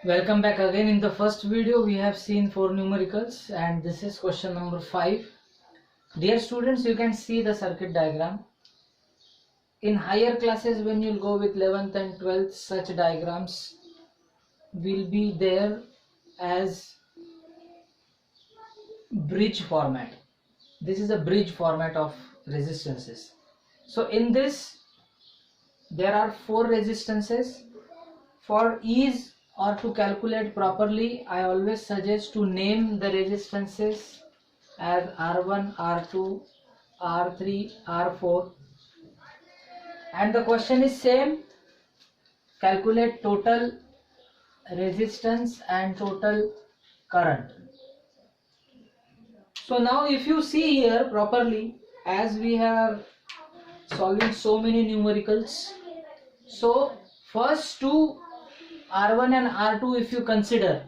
Welcome back again. In the first video we have seen 4 numericals and this is question number 5. Dear students, you can see the circuit diagram. In higher classes when you'll go with 11th and 12th, such diagrams will be there as bridge format. This is a bridge format of resistances. So in this there are 4 resistances. For ease or to calculate properly, I always suggest to name the resistances as R1, R2, R3, R4. And the question is same. Calculate total resistance and total current. So now if you see here properly, as we are solving so many numericals, so first two R1 and R2 if you consider,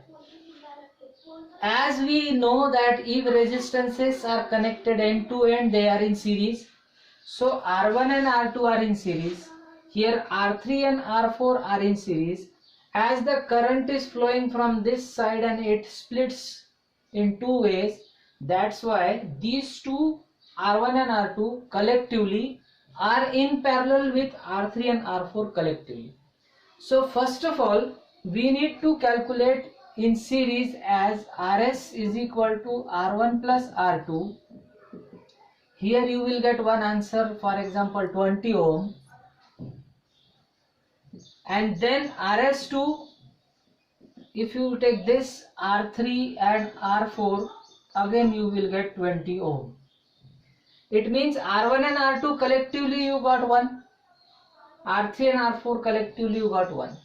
as we know that if resistances are connected end to end, they are in series. So R1 and R2 are in series. Here R3 and R4 are in series. As the current is flowing from this side and it splits in two ways, that's why these two R1 and R2 collectively are in parallel with R3 and R4 collectively. So first of all, we need to calculate in series as Rs is equal to R1 plus R2. Here you will get one answer, for example 20 ohm. And then Rs2, if you take this R3 and R4, again you will get 20 ohm. It means R1 and R2 collectively you got 1. R3 and R4 collectively you got 1.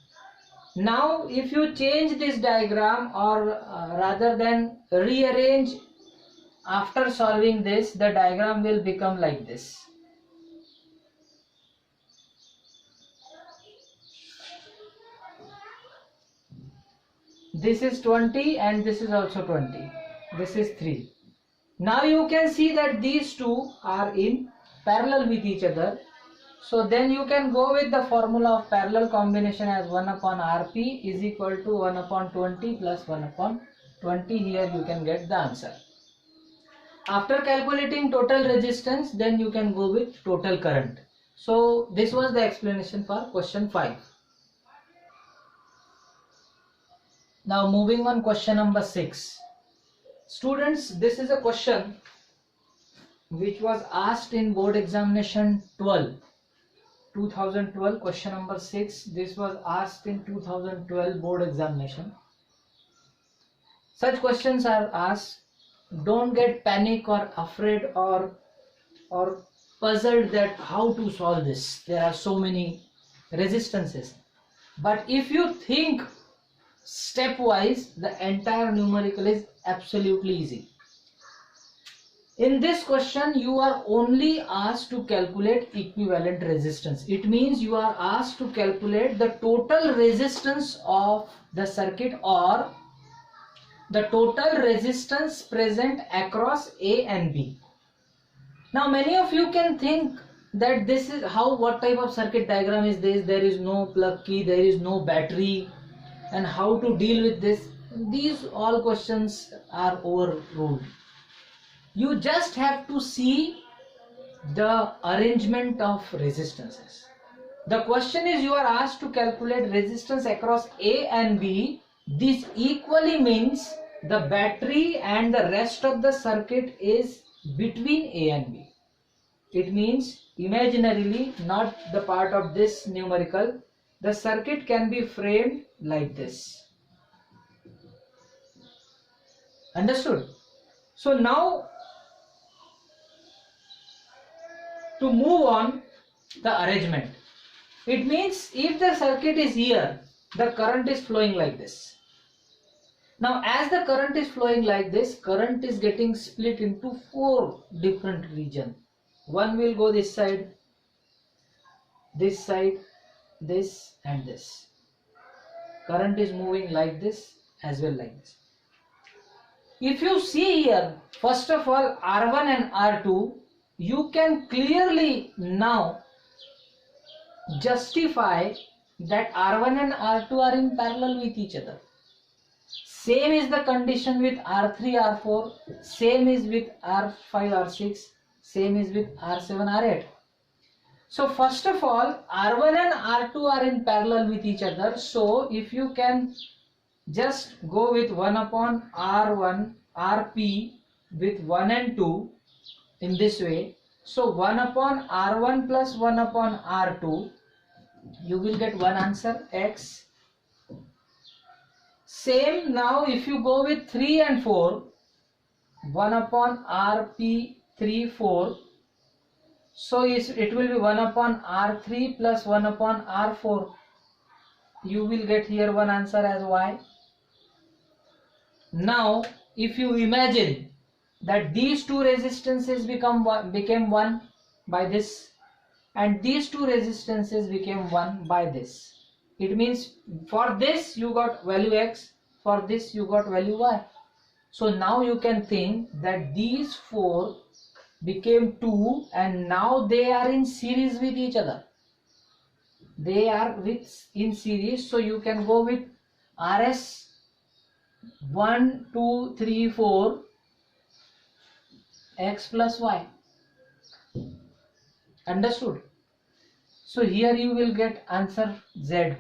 Now if you change this diagram or rather than rearrange after solving this, the diagram will become like this. This is 20 and this is also 20. This is 3. Now you can see that these two are in parallel with each other. So then you can go with the formula of parallel combination as 1 upon Rp is equal to 1 upon 20 plus 1 upon 20. Here you can get the answer. After calculating total resistance, then you can go with total current. So this was the explanation for question 5. Now moving on, question number 6. Students, this is a question which was asked in board examination 2012, question number 6. This was asked in 2012 board examination. Such questions are asked. Don't get panic or afraid or puzzled that how to solve this. There are so many resistances. But if you think stepwise, the entire numerical is absolutely easy. In this question, you are only asked to calculate equivalent resistance. It means you are asked to calculate the total resistance of the circuit or the total resistance present across A and B. Now many of you can think that this is what type of circuit diagram is this? There is no plug key, there is no battery, and how to deal with this? These all questions are overruled. You just have to see the arrangement of resistances. The question is you are asked to calculate resistance across A and B. This equally means the battery and the rest of the circuit is between A and B. It means imaginarily, not the part of this numerical, the circuit can be framed like this. Understood? So now to move on the arrangement. It means if the circuit is here, the current is flowing like this. Now as the current is flowing like this, current is getting split into 4 different regions. One will go this side, this and this. Current is moving like this as well like this. If you see here, first of all R1 and R2, you can clearly now justify that R1 and R2 are in parallel with each other. Same is the condition with R3, R4, same is with R5, R6, same is with R7, R8. So first of all, R1 and R2 are in parallel with each other. So if you can just go with 1 upon R1, Rp with 1 and 2 in this way. So 1 upon R1 plus 1 upon R2, you will get one answer, X. Same now if you go with 3 and 4, 1 upon Rp 3, 4. So it will be 1 upon R3 plus 1 upon R4. You will get here one answer as Y. Now if you imagine that these two resistances became one by this, and these two resistances became one by this. It means for this you got value X, for this you got value Y. So now you can think that these four became 2 and now they are in series with each other. They are in series, so you can go with RS 1, 2, 3, 4 X plus Y. Understood? So here you will get answer Z.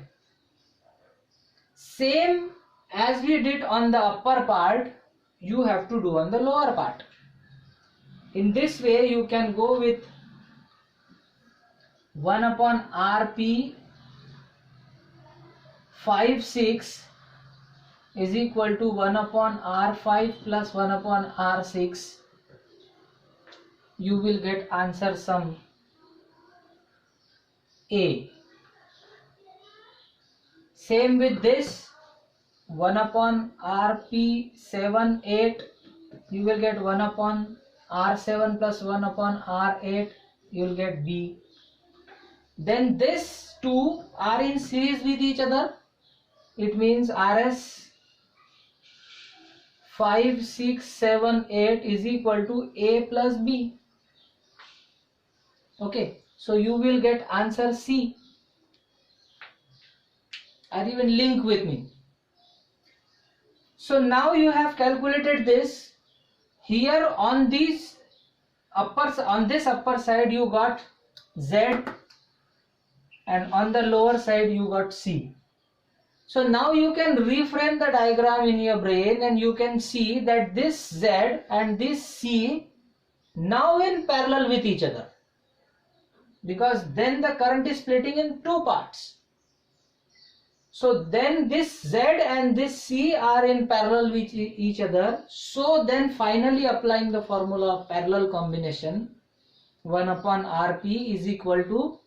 Same as we did on the upper part, you have to do on the lower part. In this way you can go with 1 upon Rp 5, 6 is equal to 1 upon R5 plus 1 upon R6. You will get answer sum A. Same with this, 1 upon Rp 7, 8, you will get 1 upon R7 plus 1 upon R8, you will get B. Then this two are in series with each other. It means RS 5, 6, 7, 8 is equal to A plus B. Okay, so you will get answer C. Or even link with me. So now you have calculated this. Here on this upper side you got Z, and on the lower side you got C. So now you can reframe the diagram in your brain and you can see that this Z and this C now in parallel with each other, because then the current is splitting in two parts. So then this Z and this C are in parallel with each other. So then finally applying the formula of parallel combination, 1 upon Rp is equal to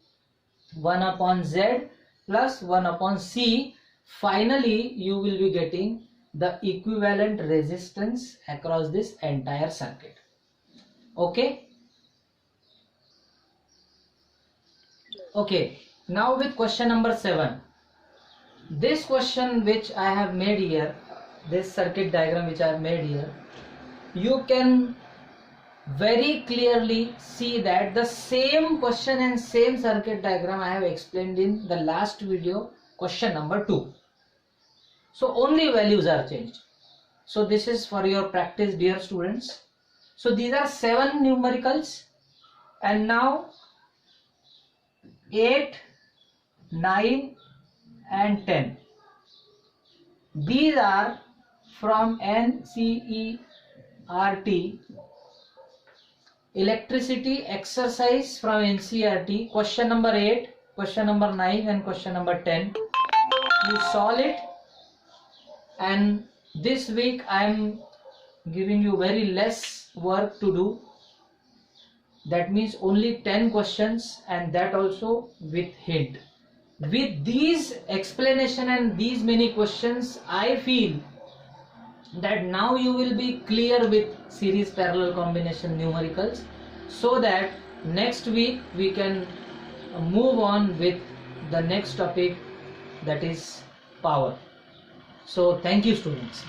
1 upon Z plus 1 upon C. Finally you will be getting the equivalent resistance across this entire circuit. Okay. Okay, now with question number 7. This question which I have made here, this circuit diagram which I have made here, you can very clearly see that the same question and same circuit diagram I have explained in the last video, question number 2. So only values are changed. So this is for your practice, dear students. So these are 7 numericals, and now 8, 9 and 10. These are from NCERT electricity exercise from NCERT, question number 8, question number 9 and question number 10. You solve it, and this week I am giving you very less work to do. That means only 10 questions, and that also with hint. With these explanation and these many questions, I feel that now you will be clear with series parallel combination numericals, so that next week we can move on with the next topic, that is power. So thank you, students.